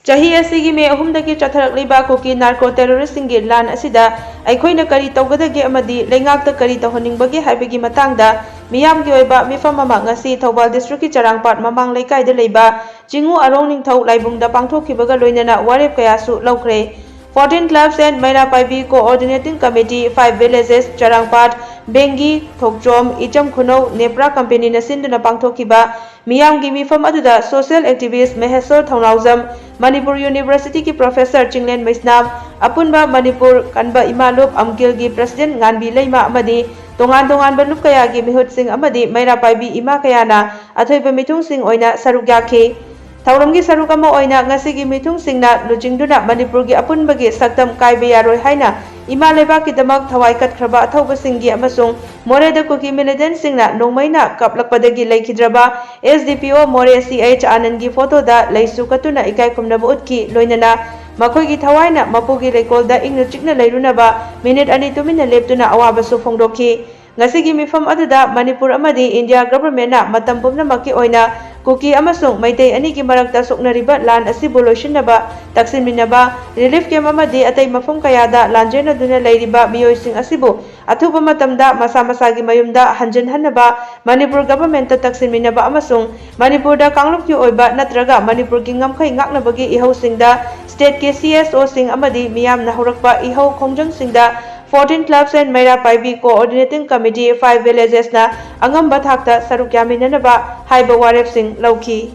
Chahi asigi me ahumdagi chatharakliba kuki narco terrorist singi lan asida aikhoina kari tawgadagi amadi leingakta kari tawhaningbagi haibagi matangda miyamgi oiba mifam ama ngasi Thobal district ki Charangpat mamang leikaida leiba Jingu Arong Ningthau laibungda pangthokhibaga loinana warep kayasu laukre 14 clubs and Maira Paibi Coordinating Committee 5 villages Charangpat Bengi Thokjom Icham Khuno Nepra Company na sinduna pangthokhiba miyamgi mifam aduda social activist Mahesor Thongnaujam Manipur University ki Professor Chinglen Maisnam apunba Manipur kanba Imalup Amgil gi President Nganbi Leima amadi tongan balup kaya gi mihut sing amadi Maira Paibi ima kayana athoiba mithung sing oina saruk yakhi Thauramgi saruk ama oina ngasigi mithung singna lujingduna Manipur gi apunbagi saktam kaibe yaroi haina ima leba ki damak thawai katkraba athauba singi amasung Moreda kuki militant singna nongmaina kaplakpadagi laikhidraba SDPO More CH Anand gi photo da laisu katuna ikai kumnaba utki loinana makhoi gi thawaina mapugi leikolda ingna chikna leirunaba minute ani tumina leptuna awabasu phongdokhi ngasigi mifam aduda Manipur amadi India government na matam pumnamaki oina kuki amasung maitei ani ki marakta soknariba lan asibu loishinaba taksinminaba relief camp amadi atai mafum kayada lanjena duna leiriba miyoising asibu athuba matamda masa gi mayumda hanjin hanaba Manipur government ta taksinminaba amasung Manipur da kangluk ki oiba natraga Manipur ki ngamkhai ngaknabagi ihausingda state ke CSO sing amadi miyam na horakpa ihau khongjang singda 14 clubs and Maira Paibi Coordinating Committee 5 villages na angamba thakta saruk yaminanaba haiba warep sing lauki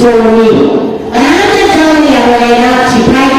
Journey. Another journey away,